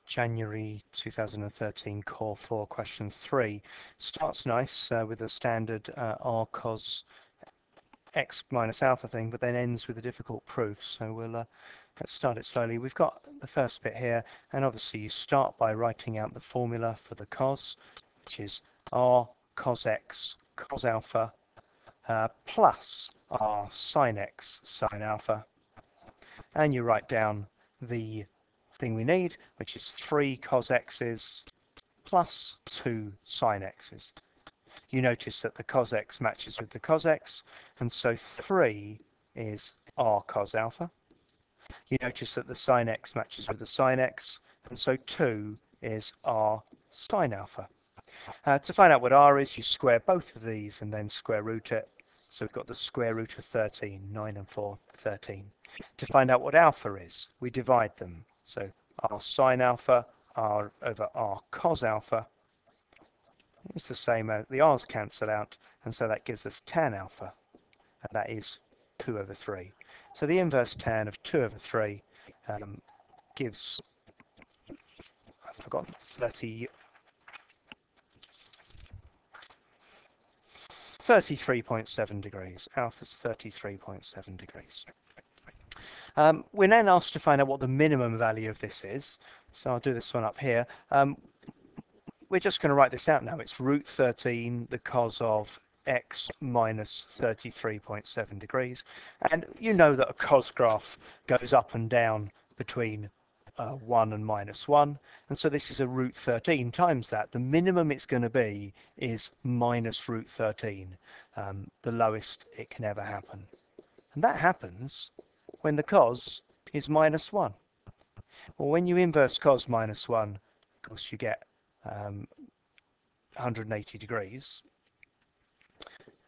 January 2013 Core 4 question 3 starts nice with a standard r cos x minus alpha thing, but then ends with a difficult proof. So let's start it slowly. We've got the first bit here, and obviously you start by writing out the formula for the cos, which is r cos x cos alpha plus r sine x sine alpha, and you write down the thing we need, which is 3 cos x's plus 2 sine x's. You notice that the cos x matches with the cos x, and so 3 is r cos alpha. You notice that the sine x matches with the sine x, and so 2 is r sine alpha. To find out what r is, you square both of these and then square root it. So we've got the square root of 13, 9 and 4, 13. To find out what alpha is, we divide them. So r sine alpha, r over r cos alpha. It's the same as the r's cancel out, and so that gives us tan alpha, and that is 2 over 3. So the inverse tan of 2 over 3 gives, I've forgotten, 33.7 degrees. Alpha's 33.7 degrees. We're then asked to find out what the minimum value of this is. So I'll do this one up here. We're just going to write this out now. It's root 13, the cos of x minus 33.7 degrees. And you know that a cos graph goes up and down between 1 and minus 1. And so this is a root 13 times that. The minimum it's going to be is minus root 13, the lowest it can ever happen. And that happens when the cos is minus 1. Well, when you inverse cos minus 1, of course, you get 180 degrees.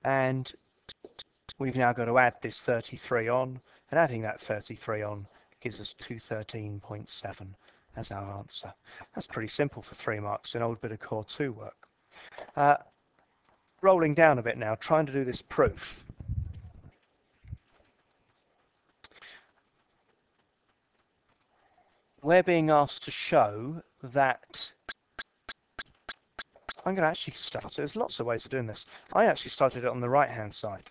And we've now got to add this 33 on, and adding that 33 on gives us 213.7 as our answer. That's pretty simple for 3 marks, an old bit of Core 2 work. Rolling down a bit now, trying to do this proof. We're being asked to show that I'm going to actually start it. There's lots of ways of doing this. I actually started it on the right-hand side.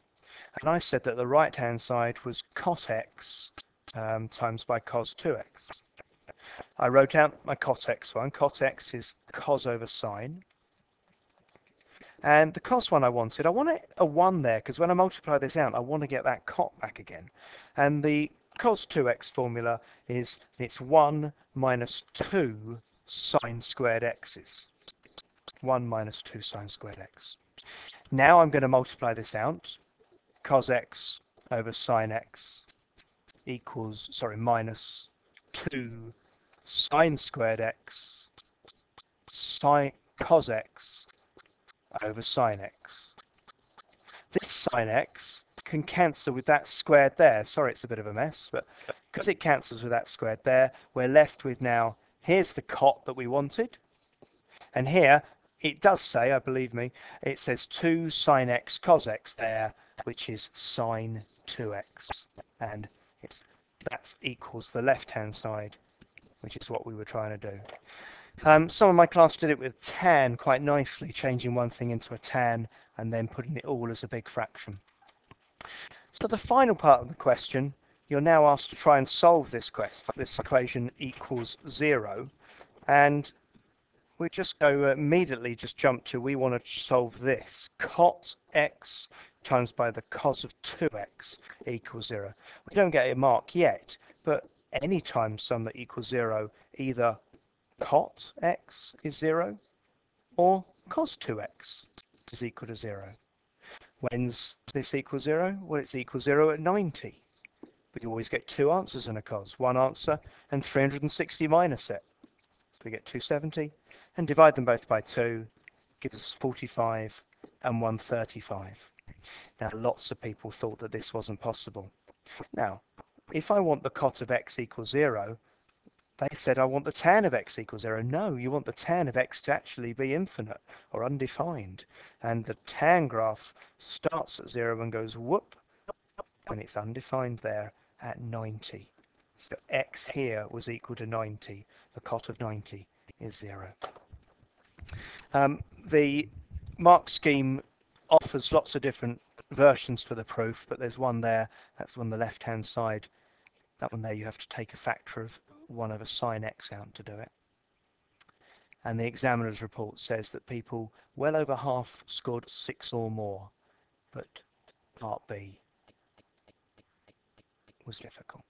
And I said that the right-hand side was cos x times by cos 2x. I wrote out my cos x one. Cos x is cos over sine. And the cos one I wanted a 1 there, because when I multiply this out, I want to get that cot back again. And the cos 2x formula is it's 1 minus 2 sine squared x's. 1 minus 2 sine squared x. Now I'm going to multiply this out. Cos x over sine x equals, minus 2 sine squared x cos x over sine x. This sine x can cancel with that squared there. Sorry, it's a bit of a mess, but because it cancels with that squared there, we're left with now, here's the cot that we wanted. And here, it does say, believe me, it says 2 sine x cos x there, which is sine 2x. And that equals the left-hand side, which is what we were trying to do. Some of my class did it with tan quite nicely, changing one thing into a tan and then putting it all as a big fraction. So the final part of the question, you're now asked to try and solve this equation equals 0. And we just go immediately jump to, we want to solve this. Cot x times by the cos of 2x equals 0. We don't get a mark yet, but any time sum that equals 0, either cot x is 0 or cos 2x is equal to 0. When's this equal 0? Well, it's equal 0 at 90. But you always get 2 answers in a cos. One answer and 360 minus it. So we get 270, and divide them both by 2, gives us 45 and 135. Now, lots of people thought that this wasn't possible. Now, if I want the cot of x equals 0, they said I want the tan of x equals 0. No, you want the tan of x to actually be infinite or undefined. And the tan graph starts at 0 and goes whoop, and it's undefined there at 90. So x here was equal to 90. The cot of 90 is 0. The mark scheme offers lots of different versions for the proof, but there's one there, that's on the left-hand side. That one there, you have to take a factor of 1 over sine x out to do it. And the examiner's report says that people, well over half, scored 6 or more, but part B was difficult.